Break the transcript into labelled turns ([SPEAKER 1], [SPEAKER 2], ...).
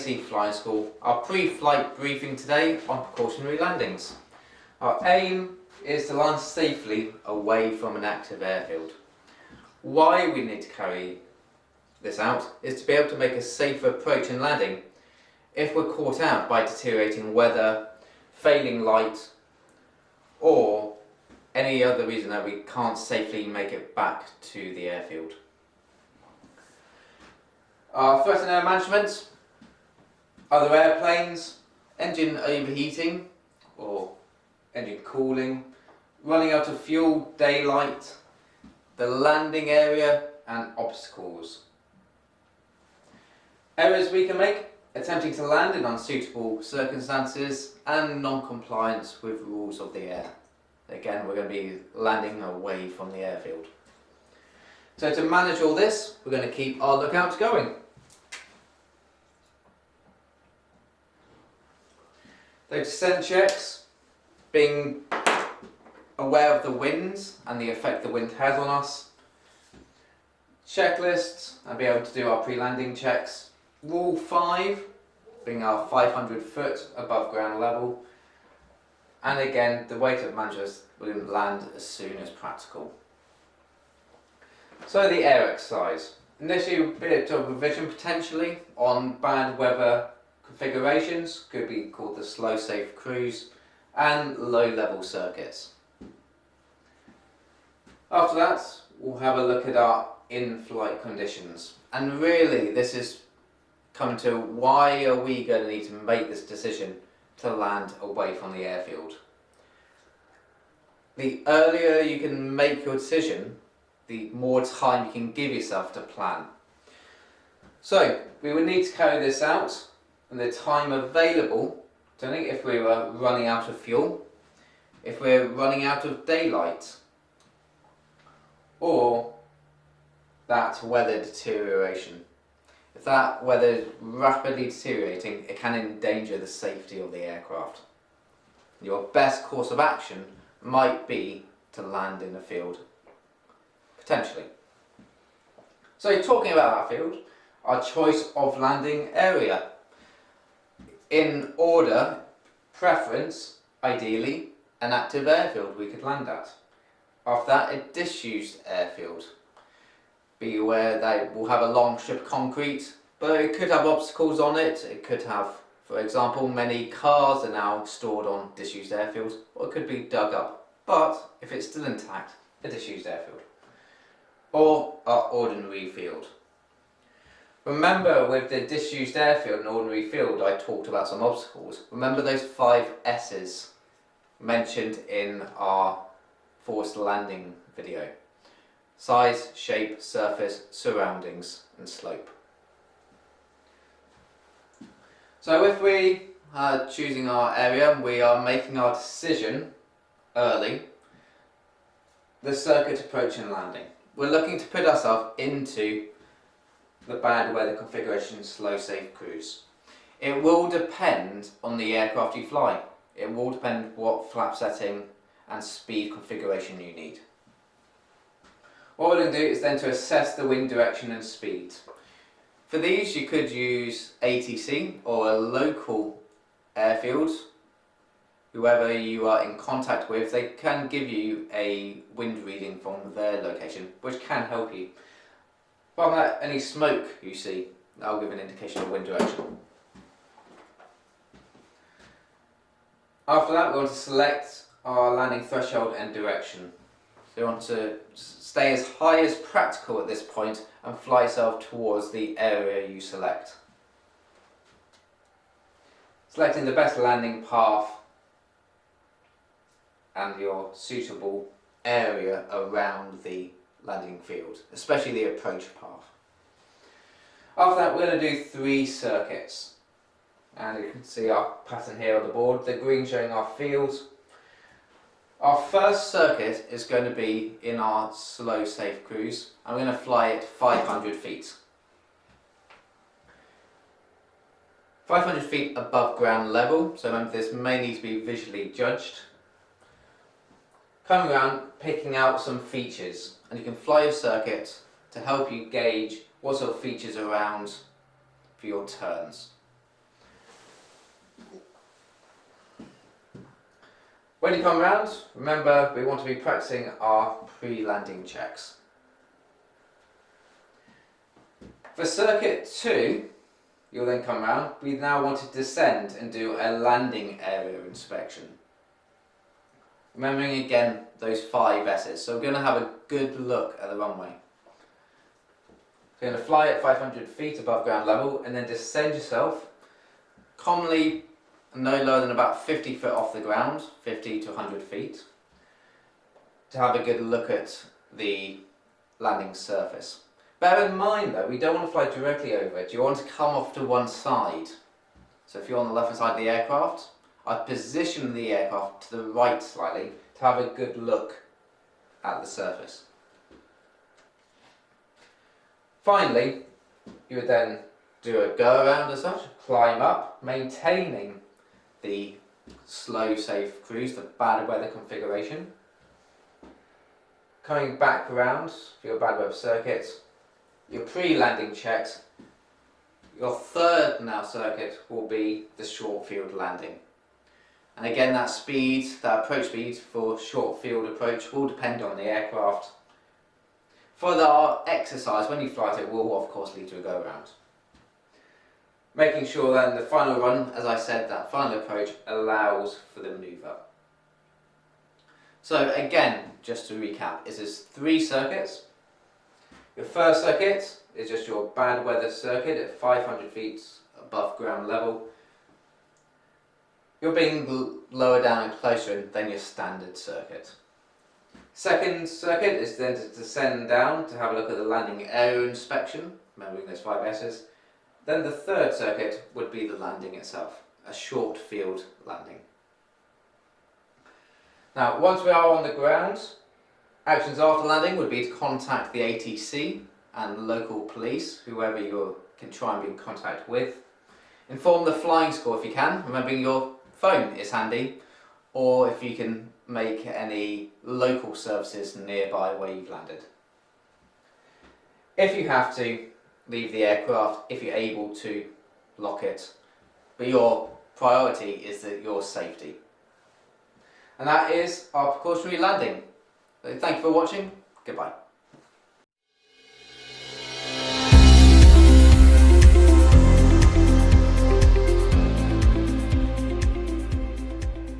[SPEAKER 1] PFL Flying School, our pre-flight briefing today on precautionary landings. Our aim is to land safely away from an active airfield. Why we need to carry this out is to be able to make a safer approach in landing if we're caught out by deteriorating weather, failing light, or any other reason that we can't safely make it back to the airfield. Our threat and air management, other airplanes, engine overheating or engine cooling, running out of fuel, daylight, the landing area and obstacles. Errors we can make: attempting to land in unsuitable circumstances and non-compliance with rules of the air. Again, we're going to be landing away from the airfield. So to manage all this, we're going to keep our lookouts going. The descent checks, being aware of the winds and the effect the wind has on us. Checklists, and be able to do our pre-landing checks. Rule 5, being our 500 foot above ground level. And again, the way to manage this, we're going to land as soon as practical. So the air exercise. Initially, a bit of revision potentially on bad weather configurations, could be called the slow safe cruise, and low level circuits. After that, we'll have a look at our in-flight conditions. And really, this is coming to why are we going to need to make this decision to land away from the airfield. The earlier you can make your decision, the more time you can give yourself to plan. So we would need to carry this out in the time available, depending if we were running out of fuel, if we're running out of daylight, or that weather deterioration. If that weather is rapidly deteriorating, it can endanger the safety of the aircraft. Your best course of action might be to land in a field, potentially. So talking about our field, our choice of landing area. In order, preference, ideally, an active airfield we could land at. After that, a disused airfield. Be aware that it will have a long strip of concrete, but it could have obstacles on it. It could have, for example, many cars are now stored on disused airfields, or it could be dug up. But if it's still intact, a disused airfield. Or our ordinary field. Remember, with the disused airfield and ordinary field, I talked about some obstacles. Remember those 5 S's mentioned in our forced landing video. Size, shape, surface, surroundings and slope. So if we are choosing our area, we are making our decision early. The circuit approach and landing. We're looking to put ourselves into the bad weather configuration slow safe cruise. It will depend on the aircraft you fly. It will depend what flap setting and speed configuration you need. What we're going to do is then to assess the wind direction and speed. For these you could use ATC or a local airfield. Whoever you are in contact with, they can give you a wind reading from their location, which can help you. From that, any smoke you see, that will give an indication of wind direction. After that, we want to select our landing threshold and direction. So you want to stay as high as practical at this point and fly yourself towards the area you select. Selecting the best landing path and your suitable area around the landing field, especially the approach path. After that, we're going to do 3 circuits. And you can see our pattern here on the board, the green showing our fields. Our first circuit is going to be in our slow safe cruise. I'm going to fly it 500 feet. 500 feet above ground level, so remember this may need to be visually judged. Coming around, picking out some features, and you can fly your circuit to help you gauge what sort of features are around for your turns. When you come around, remember we want to be practicing our pre-landing checks. For circuit 2, you'll then come around. We now want to descend and do a landing area inspection. Remembering again those 5 S's. So we're going to have a good look at the runway. You're going to fly at 500 feet above ground level and then descend yourself, commonly no lower than about 50 foot off the ground, 50 to 100 feet, to have a good look at the landing surface. Bear in mind though, we don't want to fly directly over it. You want to come off to one side. So if you're on the left hand side of the aircraft, I'd position the aircraft to the right slightly to have a good look at the surface. Finally, you would then do a go around as such, climb up, maintaining the slow safe cruise, the bad weather configuration. Coming back around for your bad weather circuit, your pre-landing checks. Your third now circuit will be the short field landing. And again, that speed, that approach speed for short field approach will depend on the aircraft. For our exercise, when you fly it, will of course lead to a go around. Making sure then the final run, as I said, that final approach allows for the manoeuvre. So again, just to recap, it is 3 circuits. Your first circuit is just your bad weather circuit at 500 feet above ground level. You're being lower down and closer than your standard circuit. Second circuit is then to descend down to have a look at the landing area inspection, remembering those 5 S's. Then the third circuit would be the landing itself, a short field landing. Now, once we are on the ground, actions after landing would be to contact the ATC and local police, whoever you can try and be in contact with. Inform the flying school if you can, remembering your phone is handy, or if you can make any local services nearby where you've landed. If you have to, leave the aircraft if you're able to, lock it, but your priority is your safety. And that is our precautionary landing. So thank you for watching. Goodbye.